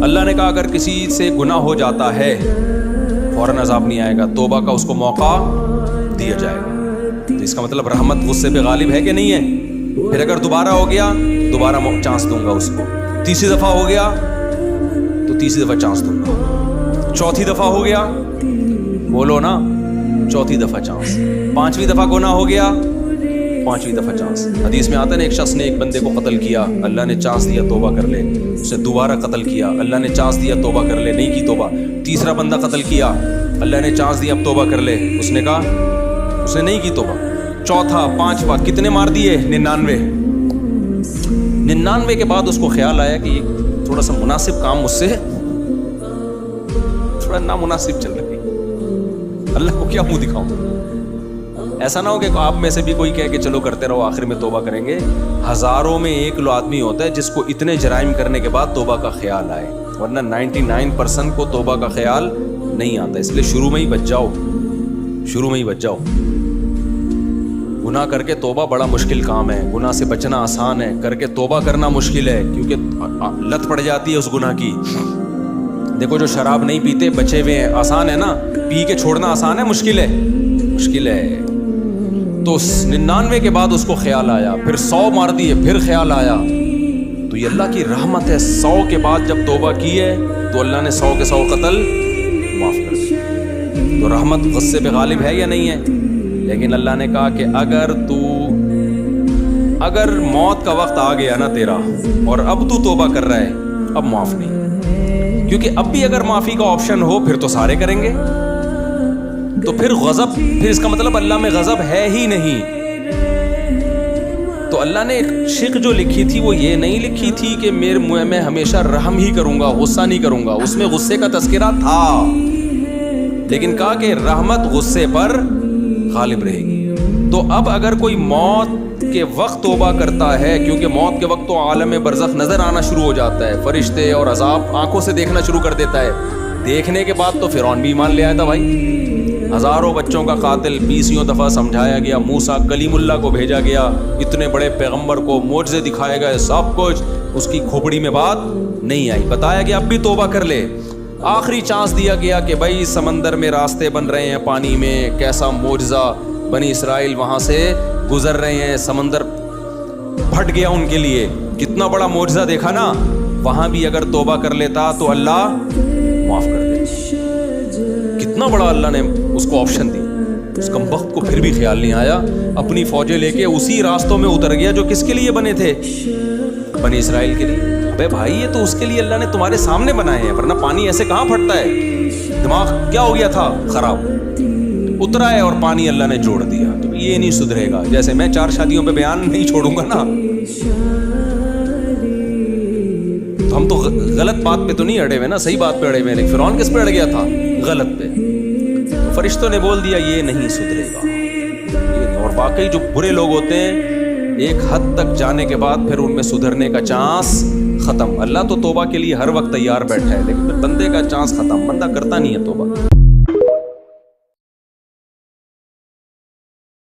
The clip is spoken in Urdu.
اللہ نے کہا اگر کسی سے گناہ ہو جاتا ہے فوراً عذاب نہیں آئے گا، توبہ کا اس کو موقع دیا جائے گا۔ تو اس کا مطلب رحمت غصے پہ غالب ہے کہ نہیں ہے؟ پھر اگر دوبارہ ہو گیا دوبارہ چانس دوں گا اس کو، تیسری دفعہ ہو گیا تو تیسری دفعہ چانس دوں گا، چوتھی دفعہ ہو گیا، بولو نا، چوتھی دفعہ چانس، پانچویں دفعہ گناہ ہو گیا، پانچویں دفعہ چانس۔ حدیث میں آتا ہے نا، ایک شخص نے ایک بندے کو قتل کیا، اللہ نے چانس دیا توبہ کر لے، اسے دوبارہ قتل کیا، اللہ نے چانس دیا توبہ کر لے، نہیں کی توبہ، تیسرا بندہ قتل کیا، اللہ نے چانس دیا اب توبہ کر لے، اس نے کہا اس نے نہیں کی توبہ، چوتھا پانچواں، کتنے مار دیے؟ 99 کے بعد اس کو خیال آیا کہ یہ تھوڑا سا مناسب کام مجھ سے تھوڑا نامناسب چل رہی ہے، اللہ کو کیا منہ دکھاؤں؟ ایسا نہ ہو کہ آپ میں سے بھی کوئی کہے کہ چلو کرتے رہو آخر میں توبہ کریں گے۔ ہزاروں میں ایک آدمی ہوتا ہے جس کو اتنے جرائم کرنے کے بعد توبہ کا خیال آئے، ورنہ 99% کو توبہ کا خیال نہیں آتا۔ اس لیے شروع میں ہی بچ جاؤ، شروع میں ہی بچ جاؤ۔ گناہ کر کے توبہ بڑا مشکل کام ہے، گناہ سے بچنا آسان ہے، کر کے توبہ کرنا مشکل ہے، کیونکہ لت پڑ جاتی ہے اس گناہ کی۔ دیکھو جو شراب نہیں پیتے بچے ہوئے ہیں، آسان ہے نا، پی کے چھوڑنا آسان ہے، مشکل ہے؟ مشکل ہے۔ تو 99 کے بعد اس کو خیال آیا، پھر 100 مار دیے، پھر خیال آیا، تو یہ اللہ کی رحمت ہے۔ 100 کے بعد جب توبہ کی ہے تو اللہ نے 100 کے 100 قتل معاف کر دیا۔ تو رحمت غصے پہ غالب ہے یا نہیں ہے؟ لیکن اللہ نے کہا کہ اگر موت کا وقت آ گیا نا تیرا اور اب تو توبہ کر رہا ہے، اب معاف نہیں، کیونکہ اب بھی اگر معافی کا آپشن ہو پھر تو سارے کریں گے، تو پھر غضب، پھر اس کا مطلب اللہ میں غضب ہے ہی نہیں۔ تو اللہ نے ایک شق جو لکھی تھی وہ یہ نہیں لکھی تھی کہ میں ہمیشہ رحم ہی کروں گا، غصہ نہیں کروں گا، اس میں غصے کا تذکرہ تھا، لیکن کہا کہ رحمت غصے پر غالب رہے گی۔ تو اب اگر کوئی موت کے وقت توبہ کرتا ہے، کیونکہ موت کے وقت تو عالم برزخ نظر آنا شروع ہو جاتا ہے، فرشتے اور عذاب آنکھوں سے دیکھنا شروع کر دیتا ہے، دیکھنے کے بعد تو فرعون بھی ایمان لے آیا تھا بھائی، ہزاروں بچوں کا قاتل 20 دفعہ سمجھایا گیا، موسیٰ کلیم اللہ کو بھیجا گیا، اتنے بڑے پیغمبر کو معجزے دکھائے گئے، سب کچھ، اس کی کھوپڑی میں بات نہیں آئی، بتایا کہ اب بھی توبہ کر لے۔ آخری چانس دیا گیا کہ بھائی سمندر میں راستے بن رہے ہیں، پانی میں، کیسا معجزہ، بنی اسرائیل وہاں سے گزر رہے ہیں، سمندر پھٹ گیا ان کے لیے، کتنا بڑا معجزہ دیکھا نا، وہاں بھی اگر توبہ کر لیتا تو اللہ معاف کر دیتا، کتنا بڑا اللہ نے اس کو آپشن دی۔ اس کمبخت کو پھر بھی خیال نہیں آیا، اپنی فوجیں لے کے اسی راستوں میں اتر گیا جو کس کے لیے بنے تھے؟ بنی اسرائیل کے لیے۔ ابے بھائی یہ تو اس کے لیے اللہ نے تمہارے سامنے بنائے ہیں، ورنہ پانی ایسے کہاں پھٹتا ہے؟ دماغ کیا ہو گیا تھا خراب، اترا ہے اور پانی اللہ نے جوڑ دیا، تو یہ نہیں سدھرے گا۔ جیسے میں 4 شادیوں پہ بیان نہیں چھوڑوں گا نا، تو ہم تو غلط بات پہ تو نہیں اڑے ہوئے نا، صحیح بات پہ اڑے ہوئے، لیکن فرعون کس پہ اڑ گیا تھا؟ غلط پہ۔ فرشتوں نے بول دیا یہ نہیں سدھرے گا، اور واقعی جو برے لوگ ہوتے ہیں ایک حد تک جانے کے بعد پھر ان میں سدھرنے کا چانس ختم۔ اللہ تو توبہ کے لیے ہر وقت تیار بیٹھا ہے، لیکن بندے کا چانس ختم، بندہ کرتا نہیں ہے توبہ۔